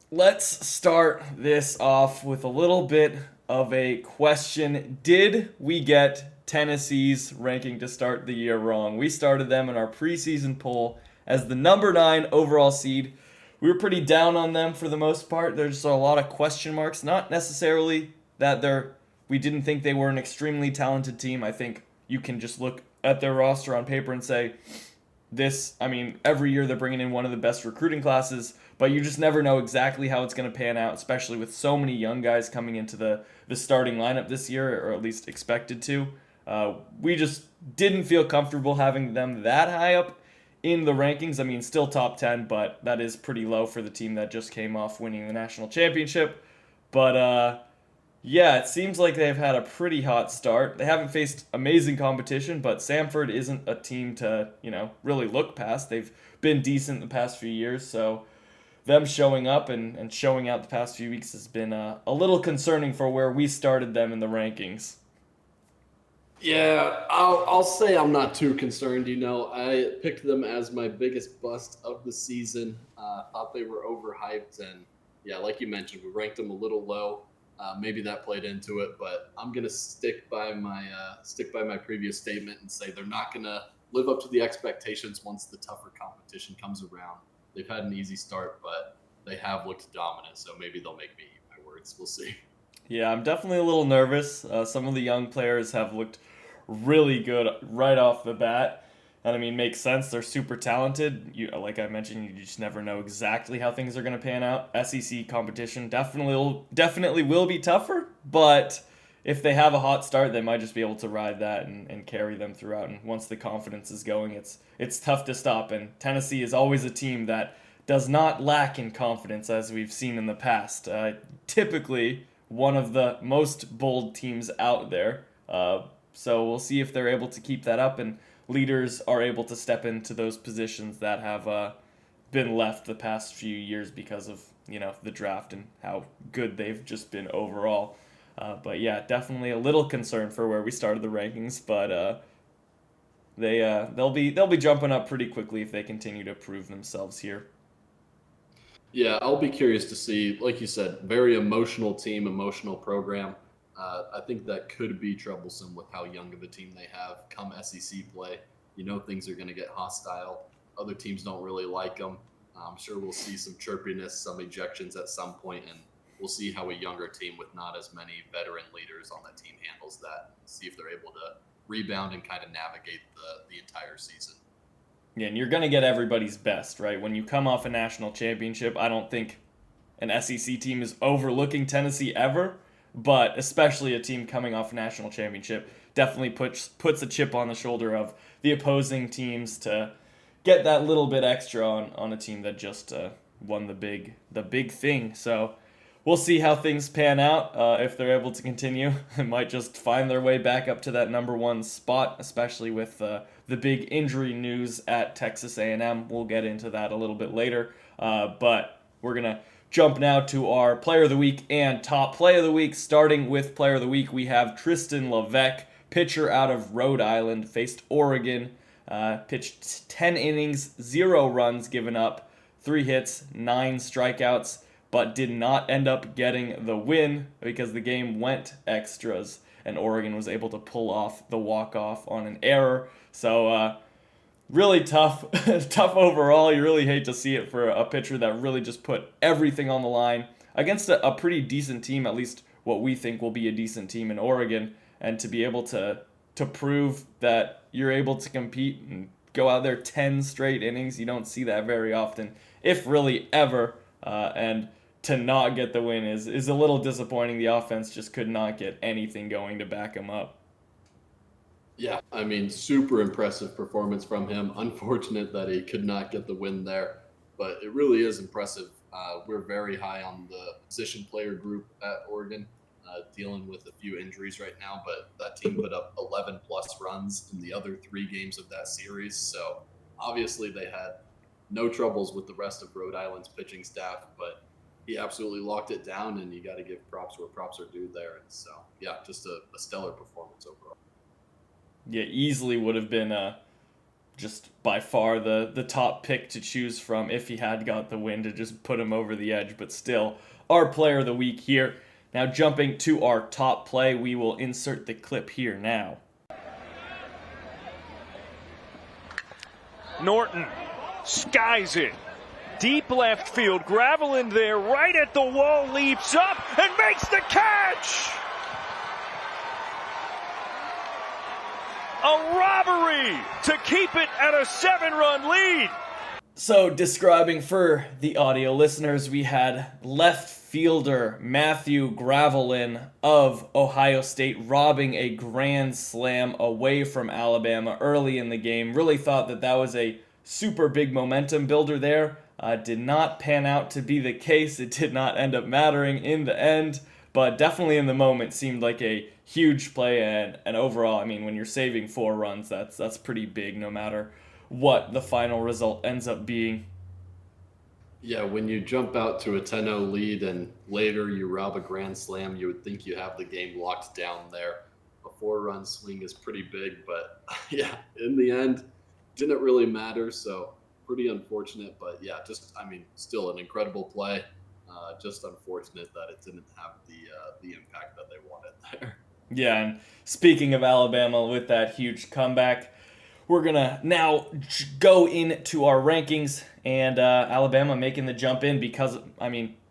let's start this off with a little bit of a question. Did we get Tennessee's ranking to start the year wrong? We started them in our preseason poll as the number 9 overall seed. We were pretty down on them for the most part. There's a lot of question marks, not necessarily that we didn't think they were an extremely talented team. I think you can just look at their roster on paper and say every year they're bringing in one of the best recruiting classes, but you just never know exactly how it's going to pan out, especially with so many young guys coming into the starting lineup this year, or at least expected to. We just didn't feel comfortable having them that high up in the rankings. I mean, still top 10, but that is pretty low for the team that just came off winning the national championship. But yeah, it seems like they've had a pretty hot start. They haven't faced amazing competition, but Samford isn't a team to, really look past. They've been decent the past few years, so them showing up and showing out the past few weeks has been a little concerning for where we started them in the rankings. Yeah, I'll say I'm not too concerned. I picked them as my biggest bust of the season. Thought they were overhyped, and yeah, like you mentioned, we ranked them a little low. Maybe that played into it, but I'm gonna stick by my previous statement and say they're not gonna live up to the expectations once the tougher competition comes around. They've had an easy start, but they have looked dominant, so maybe they'll make me eat my words. We'll see. Yeah, I'm definitely a little nervous. Some of the young players have looked really good right off the bat. And I mean, makes sense. They're super talented. Like I mentioned, you just never know exactly how things are going to pan out. SEC competition definitely will be tougher, but if they have a hot start, they might just be able to ride that and carry them throughout. And once the confidence is going, it's tough to stop. And Tennessee is always a team that does not lack in confidence, as we've seen in the past. Typically, one of the most bold teams out there. So we'll see if they're able to keep that up and leaders are able to step into those positions that have been left the past few years because of the draft and how good they've just been overall. But yeah, definitely a little concerned for where we started the rankings, but they'll be jumping up pretty quickly if they continue to prove themselves here. Yeah, I'll be curious to see, like you said, very emotional team, emotional program. I think that could be troublesome with how young of a team they have come SEC play. Things are going to get hostile. Other teams don't really like them. I'm sure we'll see some chirpiness, some ejections at some point, and we'll see how a younger team with not as many veteran leaders on that team handles that. See if they're able to rebound and kind of navigate the entire season. Yeah, and you're gonna get everybody's best, right? When you come off a national championship, I don't think an SEC team is overlooking Tennessee ever, but especially a team coming off a national championship definitely puts a chip on the shoulder of the opposing teams to get that little bit extra on a team that just won the big thing. So we'll see how things pan out. If they're able to continue, it might just find their way back up to that number 1 spot, especially with the big injury news at Texas A&M. We'll get into that a little bit later, but we're gonna jump now to our Player of the Week and Top Play of the Week. Starting with Player of the Week, we have Tristan Levesque, pitcher out of Rhode Island, faced Oregon, pitched 10 innings, 0 runs given up, 3 hits, 9 strikeouts, but did not end up getting the win because the game went extras and Oregon was able to pull off the walk-off on an error. So really tough, tough overall. You really hate to see it for a pitcher that really just put everything on the line against a pretty decent team, at least what we think will be a decent team in Oregon, and to be able to prove that you're able to compete and go out there 10 straight innings. You don't see that very often, if really ever. And to not get the win is a little disappointing. The offense just could not get anything going to back him up. Yeah, I mean, super impressive performance from him. Unfortunate that he could not get the win there, but it really is impressive. We're very high on the position player group at Oregon, dealing with a few injuries right now, but that team put up 11 plus runs in the other 3 games of that series. So obviously they had no troubles with the rest of Rhode Island's pitching staff, but he absolutely locked it down, and you got to give props where props are due there. And so, yeah, just a stellar performance overall. Yeah, easily would have been just by far the top pick to choose from if he had got the win to just put him over the edge. But still, our player of the week here. Now jumping to our top play, we will insert the clip here now. Norton skies it. Deep left field. Graveline there, right at the wall, leaps up and makes the catch! A robbery to keep it at a 7-run lead. So, describing for the audio listeners, we had left fielder Matthew Graveline of Ohio State robbing a grand slam away from Alabama early in the game. Really thought that was a super big momentum builder there. Did not pan out to be the case. It did not end up mattering in the end, but definitely in the moment seemed like a huge play. And overall, I mean, when you're saving 4 runs, that's pretty big no matter what the final result ends up being. Yeah, when you jump out to a 10-0 lead and later you rob a grand slam, you would think you have the game locked down there. A 4-run swing is pretty big, but yeah, in the end, didn't really matter. So pretty unfortunate, but yeah, still an incredible play. Just unfortunate that it didn't have the impact that they wanted there. Yeah, and speaking of Alabama with that huge comeback, we're going to now go into our rankings, and Alabama making the jump in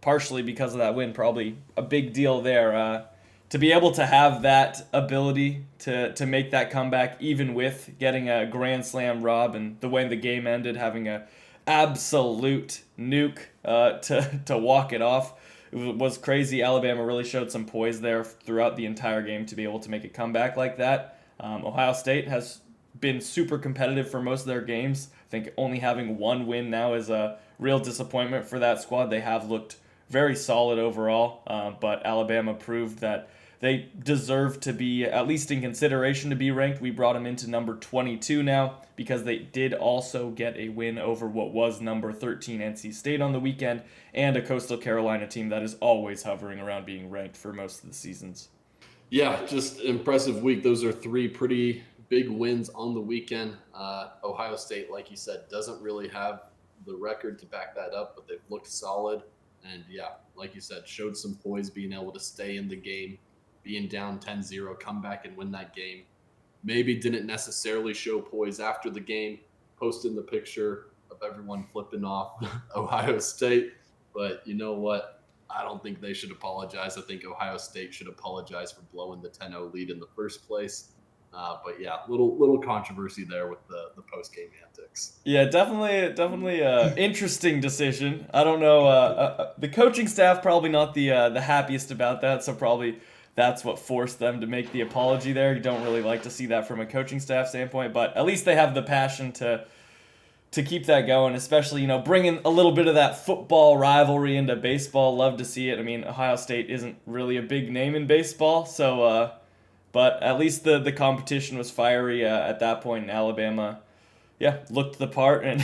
partially because of that win, probably a big deal there. To be able to have that ability to make that comeback, even with getting a grand slam rob and the way the game ended, having a absolute nuke to walk it off, it was crazy. Alabama really showed some poise there throughout the entire game to be able to make a comeback like that. Ohio State has been super competitive for most of their games. I think only having 1 win now is a real disappointment for that squad. They have looked very solid overall, but Alabama proved that they deserve to be at least in consideration to be ranked. We brought them into number 22 now because they did also get a win over what was number 13 NC State on the weekend, and a Coastal Carolina team that is always hovering around being ranked for most of the seasons. Yeah, just impressive week. Those are 3 pretty big wins on the weekend. Ohio State, like you said, doesn't really have the record to back that up, but they've looked solid. And yeah, like you said, showed some poise, being able to stay in the game, being down 10-0, come back and win that game. Maybe didn't necessarily show poise after the game, posting the picture of everyone flipping off Ohio State. But you know what? I don't think they should apologize. I think Ohio State should apologize for blowing the 10-0 lead in the first place. But yeah, little controversy there with the post-game antics. Yeah, definitely interesting decision. I don't know. The coaching staff probably not the happiest about that, so probably that's what forced them to make the apology there. You don't really like to see that from a coaching staff standpoint, but at least they have the passion to keep that going, especially, bringing a little bit of that football rivalry into baseball. Love to see it. I mean, Ohio State isn't really a big name in baseball, so but at least the competition was fiery at that point in Alabama. Yeah, looked the part, and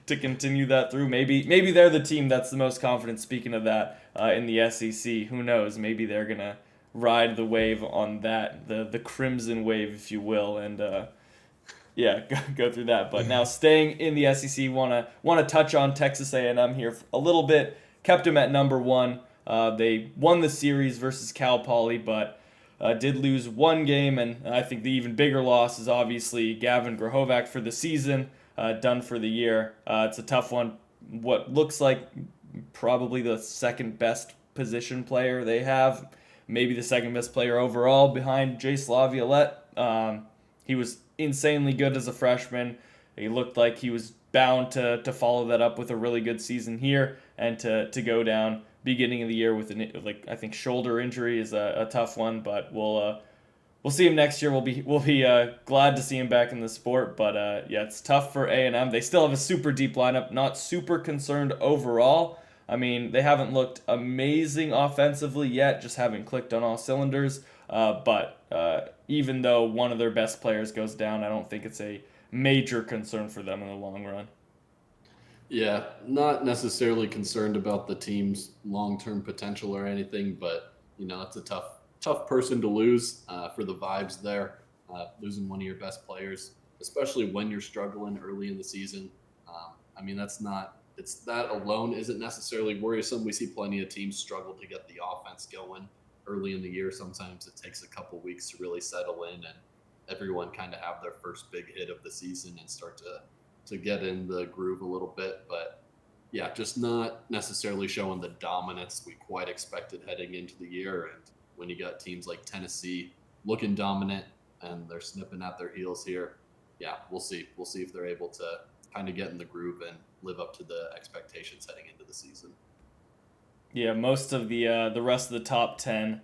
to continue that through. Maybe they're the team that's the most confident, speaking of that, in the SEC. Who knows? Maybe they're going to ride the wave on that, the crimson wave, if you will, and go through that. But now staying in the SEC, want to touch on Texas A&M here a little bit. Kept them at number 1. They won the series versus Cal Poly, but did lose 1 game, and I think the even bigger loss is obviously Gavin Grahovac for the season, done for the year. It's a tough one. What looks like probably the second best position player they have, maybe the second best player overall behind Jace Laviolette. He was insanely good as a freshman. He looked like he was bound to follow that up with a really good season here, and to go down beginning of the year with I think shoulder injury is a tough one, but we'll see him next year. We'll be glad to see him back in the sport, but yeah, it's tough for A&M. They still have a super deep lineup. Not super concerned overall. I mean, they haven't looked amazing offensively yet, just haven't clicked on all cylinders. But even though one of their best players goes down, I don't think it's a major concern for them in the long run. Yeah, not necessarily concerned about the team's long-term potential or anything, but it's a tough person to lose for the vibes there, losing one of your best players. especially when you're struggling early in the season. I mean, that alone isn't necessarily worrisome. We see plenty of teams struggle to get the offense going early in the year. Sometimes it takes a couple weeks to really settle in and everyone kind of have their first big hit of the season and start to get in the groove a little bit. But yeah, just not necessarily showing the dominance we quite expected heading into the year. And when you got teams like Tennessee looking dominant and they're snipping at their heels here, yeah, we'll see. We'll see if they're able to kind of get in the groove and live up to the expectations heading into the season. Yeah, most of the rest of the top 10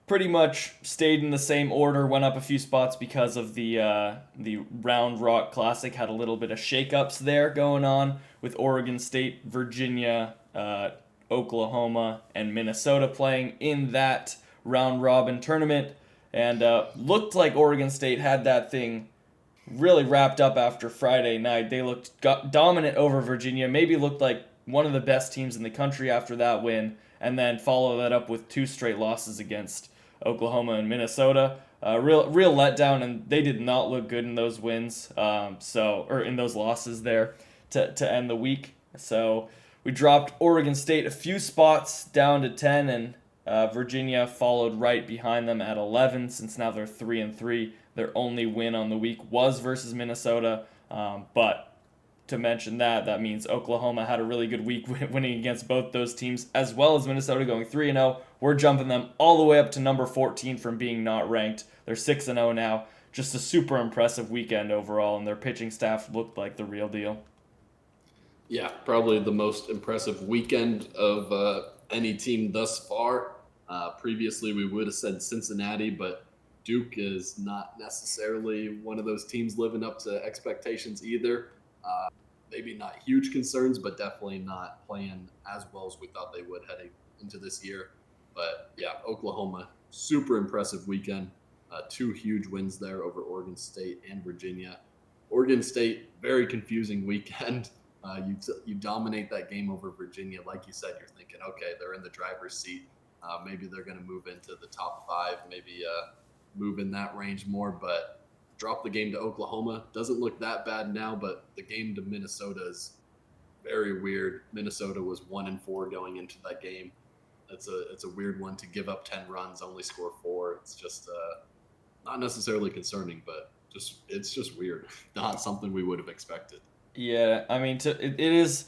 pretty much stayed in the same order, went up a few spots because of the Round Rock Classic. Had a little bit of shakeups there going on with Oregon State, Virginia, Oklahoma, and Minnesota playing in that round robin tournament. And looked like Oregon State had that thing really wrapped up after Friday night. They looked dominant over Virginia, maybe looked like one of the best teams in the country after that win, and then follow that up with 2 straight losses against Oklahoma and Minnesota. Real letdown, and they did not look good in those wins. Or in those losses there to end the week. So we dropped Oregon State a few spots down to 10, and Virginia followed right behind them at 11. Since now they're 3-3, their only win on the week was versus Minnesota. But to mention that means Oklahoma had a really good week winning against both those teams, as well as Minnesota going 3-0. We're jumping them all the way up to number 14 from being not ranked. They're 6-0 now. Just a super impressive weekend overall, and their pitching staff looked like the real deal. Yeah, probably the most impressive weekend of any team thus far. Previously, we would have said Cincinnati, but Duke is not necessarily one of those teams living up to expectations either. Maybe not huge concerns, but definitely not playing as well as we thought they would heading into this year. But yeah, Oklahoma, super impressive weekend. 2 huge wins there over Oregon State and Virginia. Oregon State, very confusing weekend. You dominate that game over Virginia. Like you said, you're thinking, okay, they're in the driver's seat. Maybe they're going to move into the top 5, maybe move in that range more, but drop the game to Oklahoma. Doesn't look that bad now, but the game to Minnesota is very weird. Minnesota was 1-4 going into that game. It's a weird one to give up 10 runs, only score 4. It's just not necessarily concerning, but it's just weird. Not something we would have expected. Yeah, I mean, it is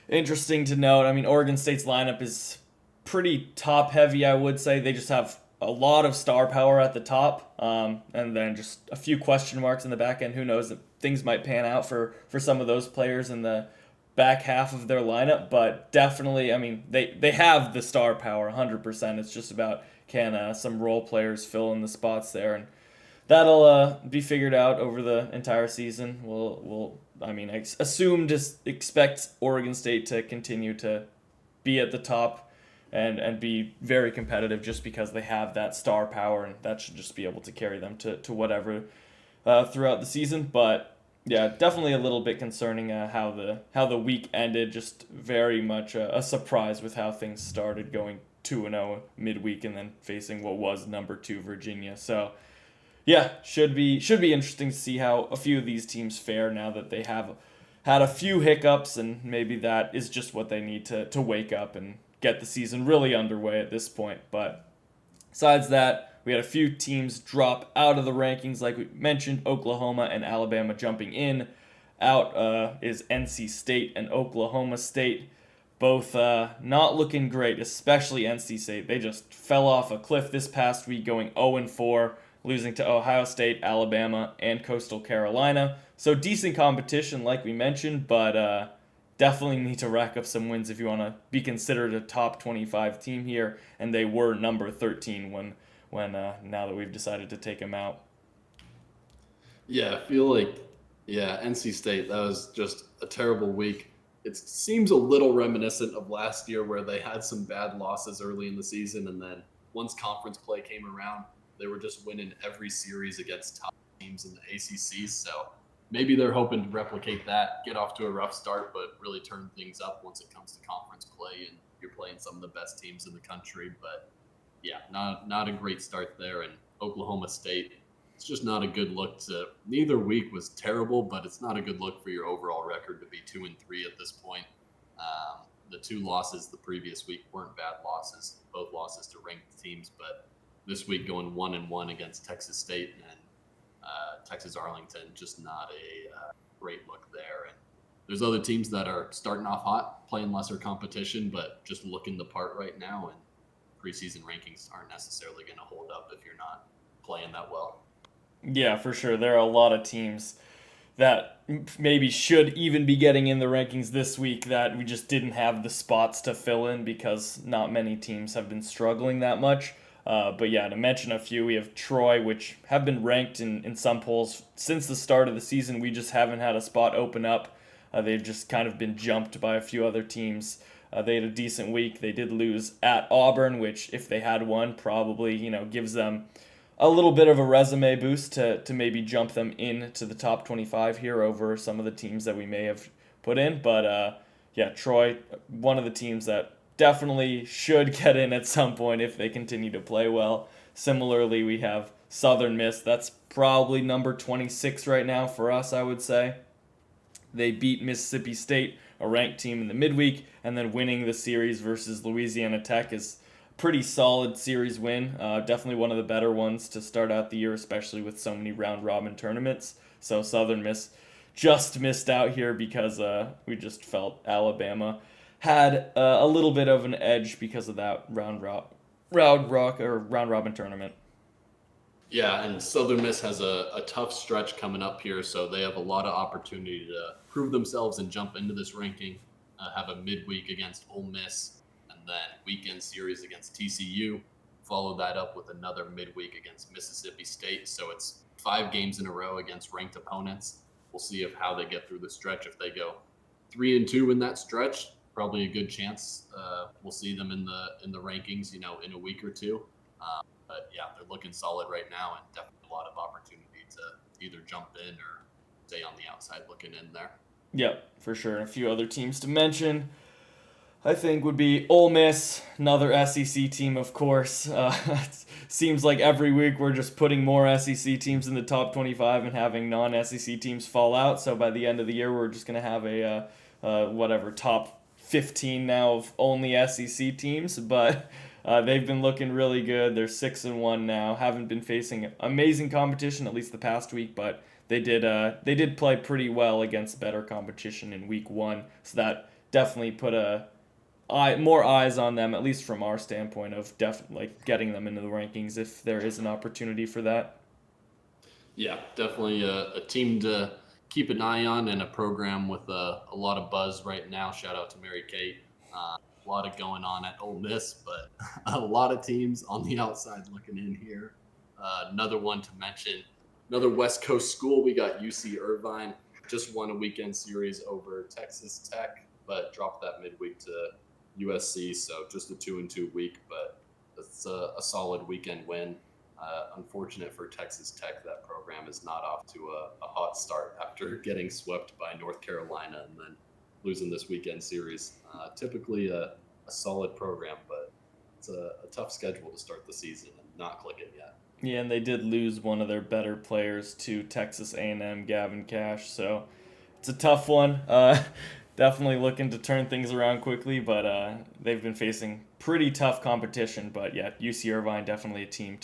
interesting to note. I mean, Oregon State's lineup is pretty top heavy, I would say. They just have a lot of star power at the top, and then just a few question marks in the back end. Who knows, things might pan out for some of those players in the back half of their lineup, but definitely, I mean, they have the star power 100%. It's just about can some role players fill in the spots there, and that'll be figured out over the entire season. I expect Oregon State to continue to be at the top and be very competitive just because they have that star power, and that should just be able to carry them to whatever throughout the season. But yeah, definitely a little bit concerning how the week ended. Just very much a surprise with how things started, going 2-0 midweek and then facing what was number 2 Virginia. So yeah, should be interesting to see how a few of these teams fare now that they have had a few hiccups, and maybe that is just what they need to wake up and get the season really underway at this point. But besides that, we had a few teams drop out of the rankings, like we mentioned, Oklahoma and Alabama jumping in. Out is NC State and Oklahoma State, both not looking great, especially NC State. They just fell off a cliff this past week, going 0-4, losing to Ohio State, Alabama, and Coastal Carolina. So decent competition, like we mentioned, but definitely need to rack up some wins if you want to be considered a top 25 team here, and they were number 13 when now that we've decided to take them out. Yeah, I feel like, NC State, that was just a terrible week. It seems a little reminiscent of last year where they had some bad losses early in the season, and then once conference play came around, they were just winning every series against top teams in the ACC. So maybe they're hoping to replicate that, get off to a rough start, but really turn things up once it comes to conference play and you're playing some of the best teams in the country. But yeah, not a great start there. And Oklahoma State it's just not a good look to. Neither week was terrible, but it's not a good look for your overall record to be 2-3 at this point. The 2 losses the previous week weren't bad losses, both losses to ranked teams, but this week going 1-1 against Texas State and Texas Arlington, just not a great look there. And there's other teams that are starting off hot, playing lesser competition, but just looking the part right now. And preseason rankings aren't necessarily going to hold up if you're not playing that well. Yeah, for sure. There are a lot of teams that maybe should even be getting in the rankings this week that we just didn't have the spots to fill in because not many teams have been struggling that much. But yeah, to mention a few, we have Troy, which have been ranked in some polls since the start of the season. We just haven't had a spot open up. They've just kind of been jumped by a few other teams. They had a decent week. They did lose at Auburn, which if they had won, probably gives them a little bit of a resume boost to maybe jump them into the top 25 here over some of the teams that we may have put in. But yeah, Troy, one of the teams that definitely should get in at some point if they continue to play well. Similarly, we have Southern Miss. That's probably number 26 right now for us, I would say. They beat Mississippi State, a ranked team in the midweek, and then winning the series versus Louisiana Tech is a pretty solid series win. Definitely one of the better ones to start out the year, especially with so many round-robin tournaments. So Southern Miss just missed out here because we just felt Alabama had a little bit of an edge because of that round-robin tournament. Yeah, and Southern Miss has a tough stretch coming up here, so they have a lot of opportunity to prove themselves and jump into this ranking. Have a midweek against Ole Miss, and then weekend series against TCU. Follow that up with another midweek against Mississippi State. So it's 5 games in a row against ranked opponents. We'll see how they get through the stretch. If they go 3-2 in that stretch, probably a good chance we'll see them in the rankings, in a week or two. But yeah, they're looking solid right now, and definitely a lot of opportunity to either jump in or stay on the outside looking in there. Yep, for sure. And a few other teams to mention, I think, would be Ole Miss, another SEC team, of course. It seems like every week we're just putting more SEC teams in the top 25 and having non-SEC teams fall out. So by the end of the year, we're just going to have a top 15 now of only SEC teams. But they've been looking really good. They're 6-1 now. Haven't been facing amazing competition, at least the past week, but they did play pretty well against better competition in week 1. So that definitely put more eyes on them, at least from our standpoint of getting them into the rankings if there is an opportunity for that. Yeah, definitely a team to keep an eye on and a program with a lot of buzz right now. Shout out to Mary Kate. A lot of going on at Ole Miss, but a lot of teams on the outside looking in here. Another one to mention, another West Coast school. We got UC Irvine. Just won a weekend series over Texas Tech, but dropped that midweek to USC. So just a 2-2 week, but it's a solid weekend win. Unfortunate for Texas Tech, that program is not off to a hot start after getting swept by North Carolina and then losing this weekend series. Typically a solid program, but it's a tough schedule to start the season and not clicking yet. Yeah, and they did lose one of their better players to Texas A&M, Gavin Cash, so it's a tough one. Definitely looking to turn things around quickly, but they've been facing pretty tough competition. But yeah, UC Irvine definitely a team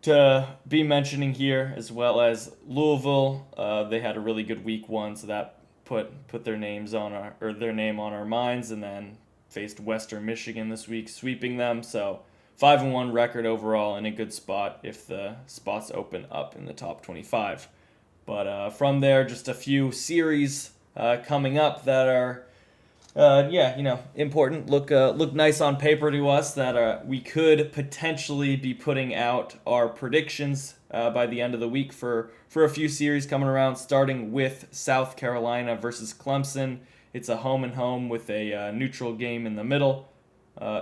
to be mentioning here, as well as Louisville. They had a really good week 1, so that put their names on their name on our minds, and then faced Western Michigan this week, sweeping them. So 5-1 record overall, in a good spot if the spots open up in the top 25. But from there, just a few series coming up that are important. Look nice on paper to us that we could potentially be putting out our predictions by the end of the week for a few series coming around, starting with South Carolina versus Clemson. It's a home and home with a neutral game in the middle.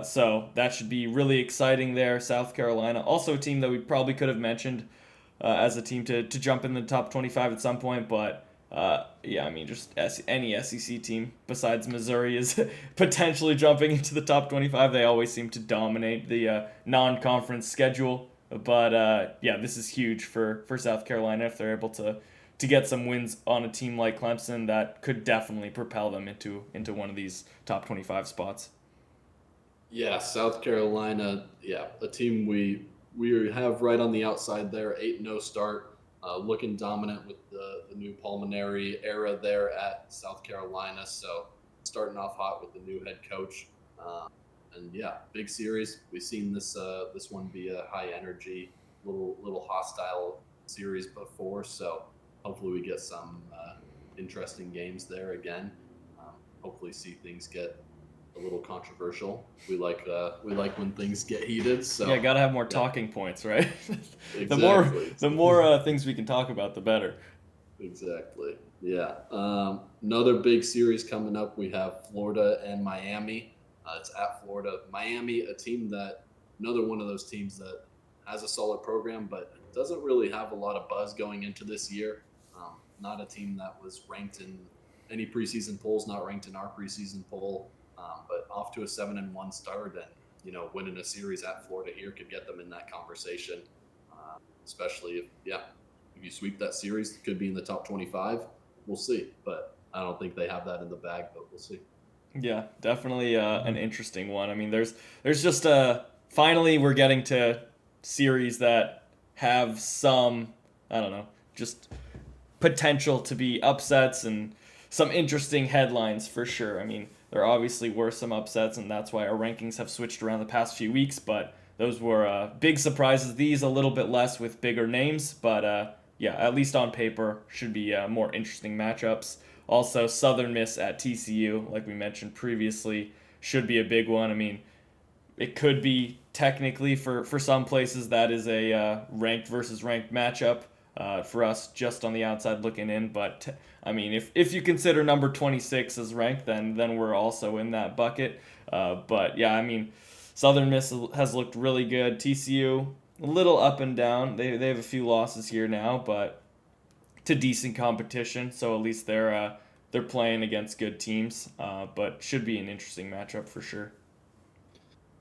So that should be really exciting there. South Carolina, also a team that we probably could have mentioned as a team to jump in the top 25 at some point, but just any SEC team besides Missouri is potentially jumping into the top 25. They always seem to dominate the non-conference schedule. But yeah, this is huge for South Carolina if they're able to get some wins on a team like Clemson that could definitely propel them into one of these top 25 spots. Yeah, South Carolina, yeah, a team we have right on the outside there, 8-0 start, looking dominant with the new Pulmonary era there at South Carolina. So starting off hot with the new head coach. And yeah, big series. We've seen this one be a high energy, little hostile series before. So hopefully we get some interesting games there again. Hopefully see things get a little controversial. We like when things get heated. So yeah, gotta have more talking points, right? Exactly. the more things we can talk about, the better. Exactly. Yeah. Another big series coming up. We have Florida and Miami. It's at Florida. Miami, a team that another one of those teams that has a solid program, but doesn't really have a lot of buzz going into this year. Not a team that was ranked in any preseason polls, not ranked in our preseason poll, but off to a 7-1 start, and winning a series at Florida here could get them in that conversation. Especially if you sweep that series, it could be in the top 25. We'll see, but I don't think they have that in the bag, but we'll see. Yeah, definitely an interesting one. I mean, there's just finally we're getting to series that have some, I don't know, just potential to be upsets and some interesting headlines for sure. I mean, there obviously were some upsets, and that's why our rankings have switched around the past few weeks, but those were big surprises. These a little bit less with bigger names, but yeah, at least on paper, should be more interesting matchups. Also, Southern Miss at TCU, like we mentioned previously, should be a big one. I mean, it could be technically for some places that is a ranked versus ranked matchup. For us, just on the outside looking in, but I mean, if you consider number 26 as ranked, then we're also in that bucket. But yeah, I mean, Southern Miss has looked really good. TCU a little up and down. They have a few losses here now, but to decent competition. So at least they're playing against good teams. But should be an interesting matchup for sure.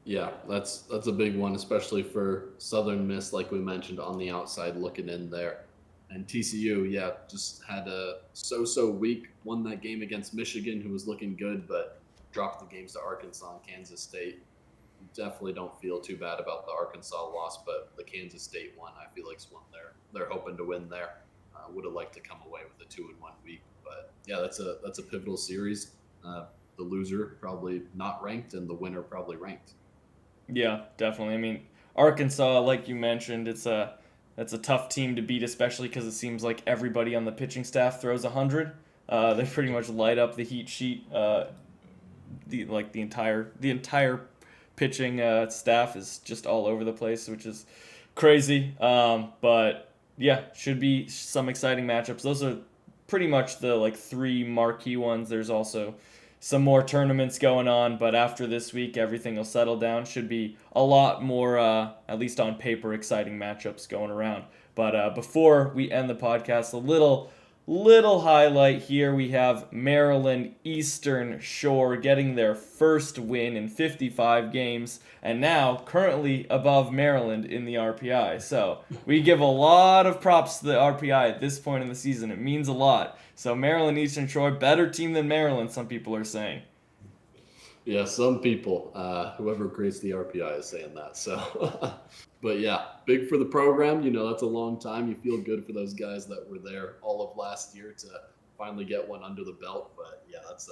Yeah, that's a big one, especially for Southern Miss, like we mentioned, on the outside looking in there. And TCU, yeah, just had a so week. Won that game against Michigan, who was looking good, but dropped the games to Arkansas and Kansas State. Definitely don't feel too bad about the Arkansas loss, but the Kansas State one, I feel like is one they're hoping to win there. Would have liked to come away with a 2-1 week, but yeah, that's a pivotal series. The loser probably not ranked, and the winner probably ranked. Yeah, definitely. I mean, Arkansas, like you mentioned, that's a tough team to beat, especially because it seems like everybody on the pitching staff throws 100. They pretty much light up the heat sheet. The entire pitching staff is just all over the place, which is crazy. But yeah, should be some exciting matchups. Those are pretty much the three marquee ones. There's also some more tournaments going on, but after this week, everything will settle down. Should be a lot more, at least on paper, exciting matchups going around. But before we end the podcast, a little highlight here. We have Maryland Eastern Shore getting their first win in 55 games, and now currently above Maryland in the RPI. So we give a lot of props to the RPI at this point in the season. It means a lot. So Maryland Eastern Shore, better team than Maryland, some people are saying. Yeah, some people, whoever creates the RPI is saying that. So, but yeah, big for the program. That's a long time. You feel good for those guys that were there all of last year to finally get one under the belt. But yeah, that's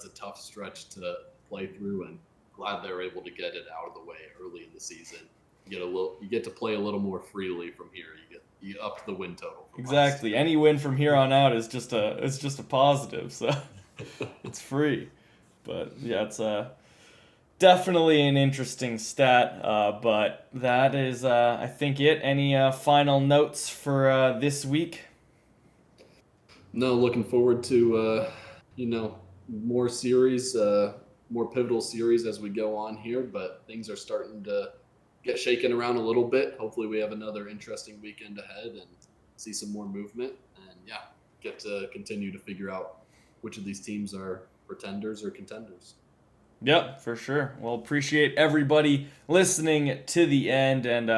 a tough stretch to play through, and glad they were able to get it out of the way early in the season. You get to play a little more freely from here. You up the win total. Exactly. Any win from here on out is just a positive. So it's free. But yeah, it's definitely an interesting stat. But that is, I think, it. Any final notes for this week? No, looking forward to more series, more pivotal series as we go on here. But things are starting to get shaken around a little bit. Hopefully, we have another interesting weekend ahead and see some more movement. And yeah, get to continue to figure out which of these teams are pretenders or contenders. Yep, for sure. Well, appreciate everybody listening to the end, and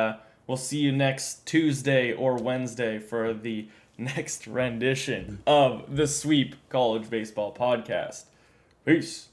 We'll see you next Tuesday or Wednesday for the next rendition of the Sweep College Baseball Podcast. Peace.